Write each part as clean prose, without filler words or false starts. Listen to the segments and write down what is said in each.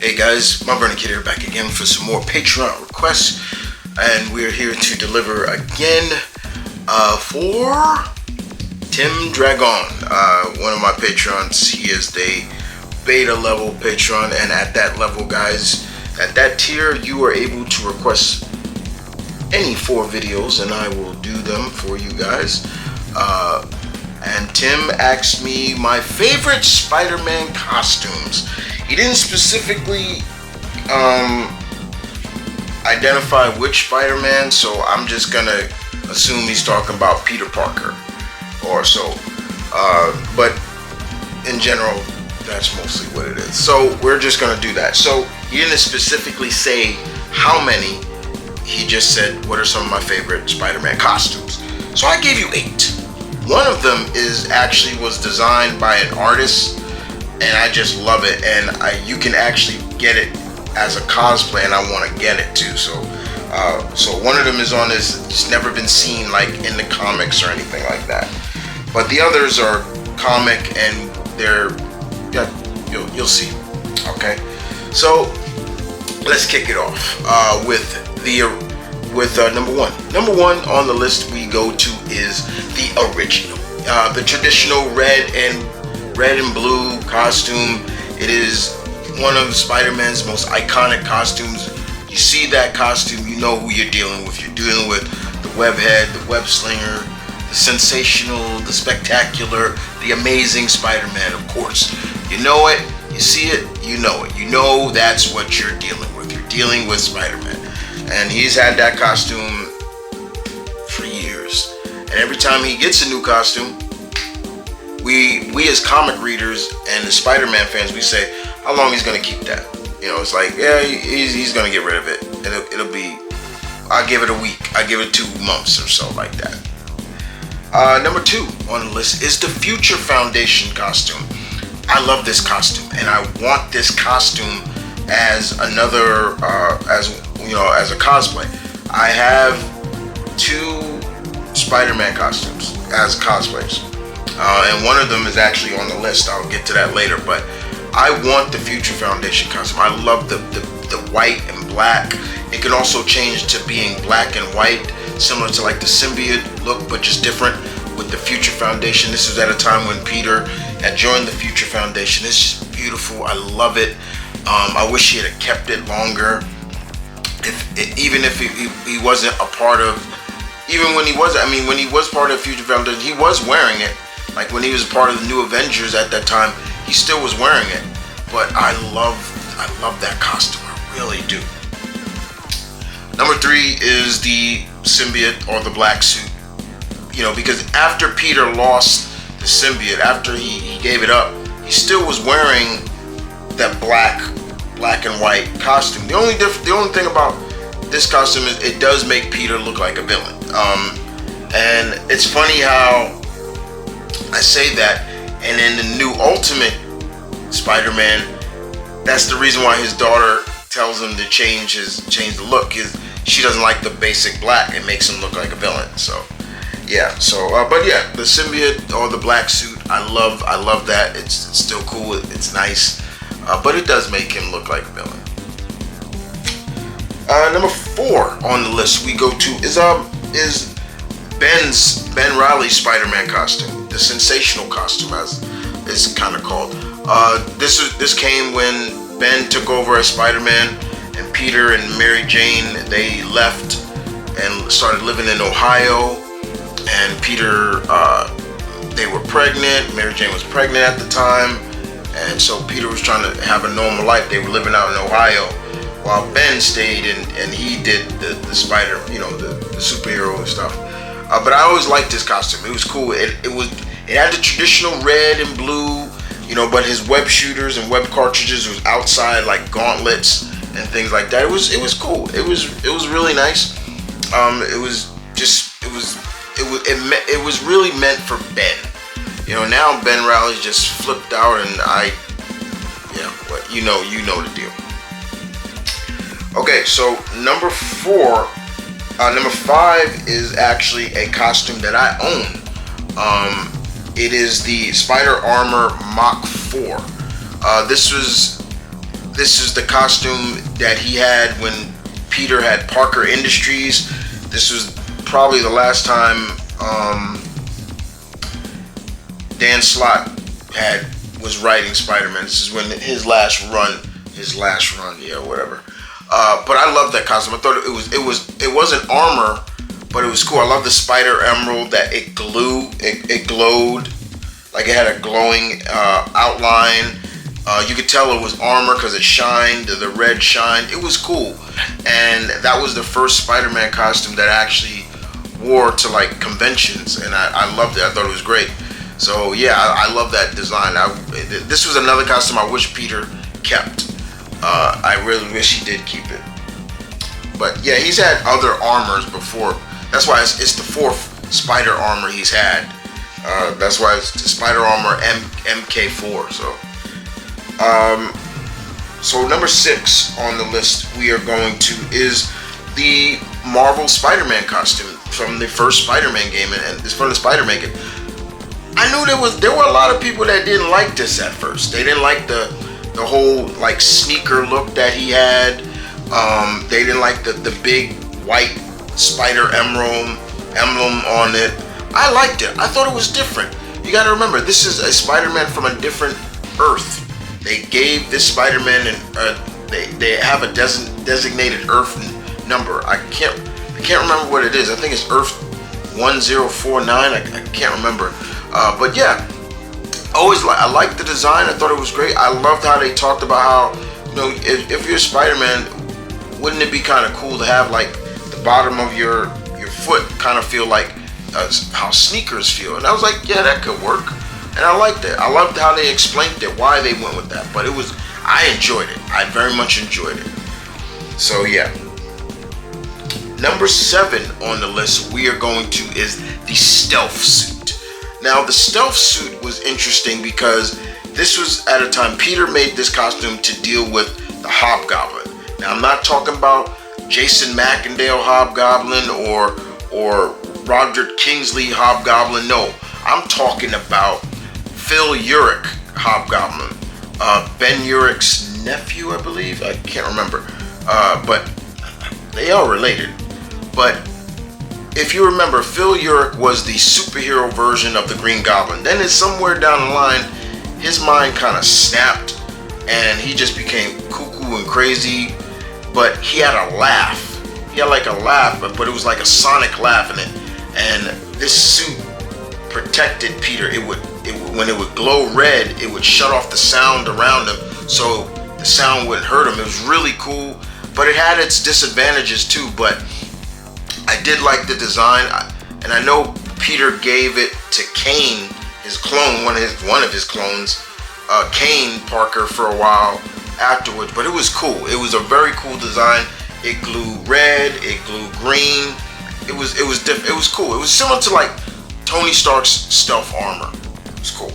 Hey guys, my Burning Kid here back again for some more Patreon requests, and we're here to deliver again for Tim Dragon, one of my patrons. He is the beta level patron, and at that level, guys, at that tier, you are able to request any 4 videos, and I will do them for you guys. And Tim asked me my favorite Spider-Man costumes. He didn't specifically identify which Spider-Man, so I'm just gonna assume he's talking about Peter Parker or so. But in general, that's mostly what it is. So we're just gonna do that. So he didn't specifically say how many. He just said, what are some of my favorite Spider-Man costumes? So I gave you 8. One of them was designed by an artist, and I just love it. And you can actually get it as a cosplay, and I want to get it too. So one of them is on this. It's never been seen like in the comics or anything like that. But the others are comic, and you'll see. Okay, so let's kick it off with number one. Number one on the list we go to is the original, the traditional red and blue costume. It is one of Spider-Man's most iconic costumes. You see that costume, you know who you're dealing with. You're dealing with the webhead, the web slinger, the sensational, the spectacular, the amazing Spider-Man, of course. You know it, you see it, you know it. You know that's what you're dealing with. You're dealing with Spider-Man. And he's had that costume for years. And every time he gets a new costume, we as comic readers and the Spider-Man fans, we say, how long he's gonna keep that? You know, it's like, yeah, he's gonna get rid of it. It'll be, I'll give it a week. I give it 2 months or so, like that. Number 2 on the list is the Future Foundation costume. I love this costume, and I want this costume as another, as a cosplay. I have 2 Spider-Man costumes as cosplays, and one of them is actually on the list. I'll get to that later, but I want the Future Foundation costume. I love the white and black. It can also change to being black and white, similar to like the symbiote look, but just different with the Future Foundation. This was at a time when Peter had joined the Future Foundation. It's just beautiful. I love it. I wish he had kept it longer. Even if he wasn't a part of, when he was part of Future Foundation, he was wearing it. Like when he was part of the New Avengers at that time, he still was wearing it. But I love that costume. I really do. Number 3 is the symbiote or the black suit. You know, because after Peter lost the symbiote, after he gave it up, he still was wearing that black and white costume. The only thing about this costume is it does make Peter look like a villain. And it's funny how I say that, and in the new Ultimate Spider-Man, that's the reason why his daughter tells him to change the look. She doesn't like the basic black. It makes him look like a villain. So yeah. But yeah, the symbiote or the black suit, I love that. It's still cool. It's nice. But it does make him look like a villain. Number 4 on the list we go to is Ben Reilly's Spider-Man costume, the sensational costume, as it's kind of called. This came when Ben took over as Spider-Man, and Peter and Mary Jane, they left and started living in Ohio. And Peter, they were pregnant. Mary Jane was pregnant at the time. And so Peter was trying to have a normal life. They were living out in Ohio while Ben stayed and he did the spider, the superhero and stuff. But I always liked this costume. It was cool. It had the traditional red and blue, but his web shooters and web cartridges was outside, like gauntlets and things like that. It was cool. It was really nice. It was really meant for Ben. Now Ben Reilly's just flipped out, and you know the deal. Okay, so number 5 is actually a costume that I own. It is the Spider Armor Mach 4. This This is the costume that he had when Peter had Parker Industries. This was probably the last time Dan Slott was writing Spider-Man. This is when his last run, yeah, whatever. But I love that costume. I thought it wasn't armor, but it was cool. I love the spider emerald that it glowed, like it had a glowing outline. You could tell it was armor because it shined, the red shined. It was cool, and that was the first Spider-Man costume that I actually wore to like conventions, and I loved it. I thought it was great. So yeah, I love that design. This was another costume I wish Peter kept. I really wish he did keep it. But yeah, he's had other armors before. That's why it's the fourth spider armor he's had. That's why it's the spider armor M.V.K. So number 6 on the list we are going to is the Marvel Spider-Man costume from the first Spider-Man game, and it's from the Spider-Man game. I knew there were a lot of people that didn't like this at first. They didn't like the whole like sneaker look that he had. They didn't like the big white spider emblem on it. I liked it. I thought it was different. You got to remember, this is a Spider-Man from a different Earth. They gave this Spider-Man they have a designated Earth number. I can't remember what it is. I think it's Earth 1049. I can't remember. But yeah, I liked the design. I thought it was great. I loved how they talked about how, if you're Spider-Man, wouldn't it be kind of cool to have like the bottom of your foot kind of feel like how sneakers feel? And I was like, yeah, that could work. And I liked it. I loved how they explained it, why they went with that. But I enjoyed it. I very much enjoyed it. So yeah. Number 7 on the list we are going to is the stealth suit. Now, the stealth suit was interesting because this was at a time Peter made this costume to deal with the Hobgoblin. Now, I'm not talking about Jason McIndale Hobgoblin or Roderick Kingsley Hobgoblin. No, I'm talking about Phil Urich Hobgoblin, Ben Urich's nephew, I believe. I can't remember, but they are related. But if you remember, Phil Urich was the superhero version of the Green Goblin. Then it's somewhere down the line, his mind kind of snapped and he just became cuckoo and crazy. But he had a laugh. He had like a laugh, but it was like a sonic laugh in it. And this suit protected Peter. When it would glow red, it would shut off the sound around him, so the sound wouldn't hurt him. It was really cool, but it had its disadvantages too. But I did like the design, and I know Peter gave it to Kane, his clone, one of his clones, Kane Parker, for a while afterwards. But it was cool. It was a very cool design. It glue red, it glue green. It was different. It was cool. It was similar to like Tony Stark's stealth armor. It was cool.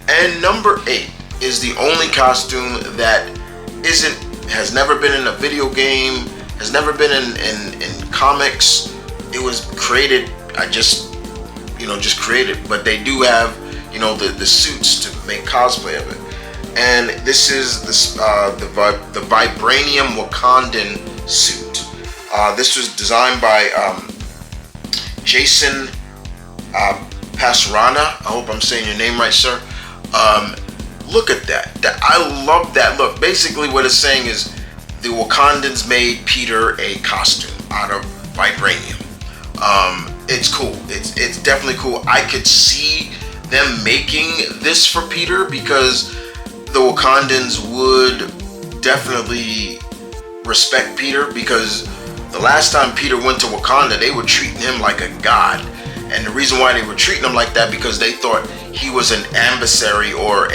And number 8 is the only costume that has never been in a video game, has never been in comics. It was created. I just created, but they do have the suits to make cosplay of it. And this is the vibranium Wakandan suit. This was designed by Jason Pasarana. I hope I'm saying your name right, sir. Look at that. I love that look. Basically what it's saying is the Wakandans made Peter a costume out of vibranium. It's cool. It's definitely cool. I could see them making this for Peter because the Wakandans would definitely respect Peter, because the last time Peter went to Wakanda, they were treating him like a god. And the reason why they were treating him like that, because they thought he was an emissary or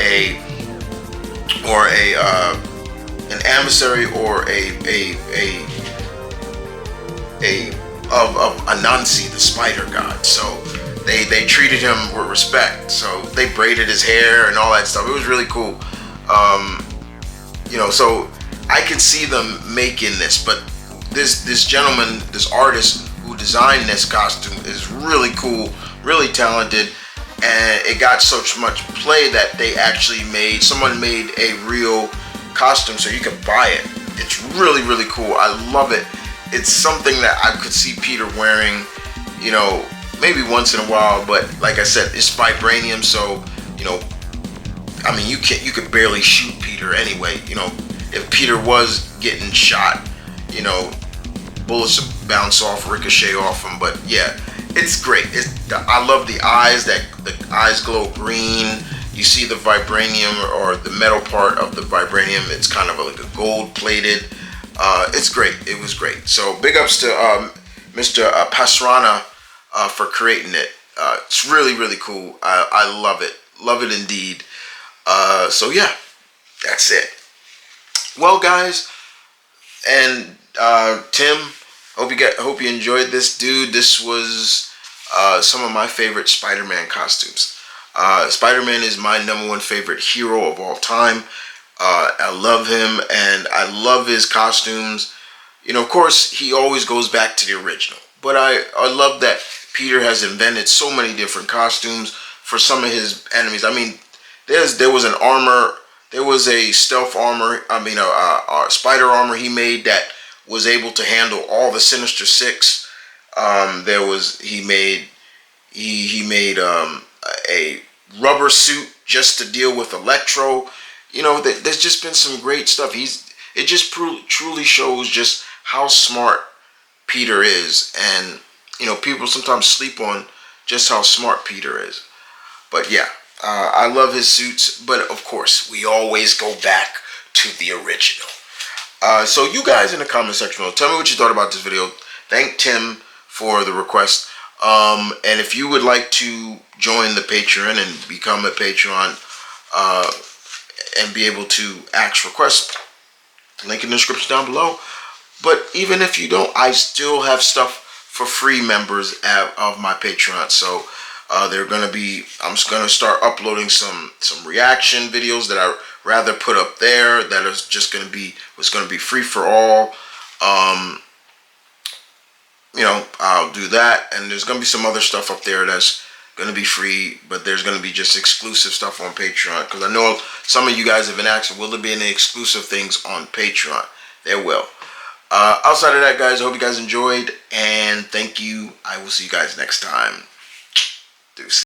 of Anansi, the spider god. So they treated him with respect. So they braided his hair and all that stuff. It was really cool. So I can see them making this, but this gentleman, this artist who designed this costume is really cool, really talented, and it got so much play that someone made a real costume so you can buy it. It's really, really cool. I love it. It's something that I could see Peter wearing, you know, maybe once in a while, but like I said, it's vibranium, so, you know, I mean, you could barely shoot Peter anyway. You know, if Peter was getting shot, you know, bullets bounce off, ricochet off him. But yeah, it's great. I love the eyes. That the eyes glow green. You see the vibranium or the metal part of the vibranium. It's kind of like a gold plated. It's great. It was great. So big ups to Mr. Pastrana for creating it. It's really, really cool. I love it. Love it indeed. So yeah, that's it. Well, guys, and Tim, hope you enjoyed this, dude. This was some of my favorite Spider-Man costumes. Spider-Man is my #1 favorite hero of all time. I love him, and I love his costumes. You know, of course, he always goes back to the original. But I love that Peter has invented so many different costumes for some of his enemies. I mean, there was an armor, there was a stealth armor, I mean a spider armor he made that was able to handle all the Sinister Six. He made a rubber suit just to deal with Electro. You know, there's just been some great stuff. It just truly shows just how smart Peter is, and you know, people sometimes sleep on just how smart Peter is. But yeah, I love his suits, but of course, we always go back to the original. So you guys in the comment section below, tell me what you thought about this video. Thank Tim for the request. And if you would like to join the Patreon and become a Patreon and be able to ask requests, link in the description down below. But even if you don't, I still have stuff for free members of my Patreon. So I'm just gonna start uploading some reaction videos that I rather put up there that is just gonna be free for all. You know, I'll do that, and there's gonna be some other stuff up there that's gonna be free, but there's gonna be just exclusive stuff on Patreon, because I know some of you guys have been asking, will there be any exclusive things on Patreon? There will. Outside of that, guys, I hope you guys enjoyed, and thank you. I will see you guys next time. Deuces.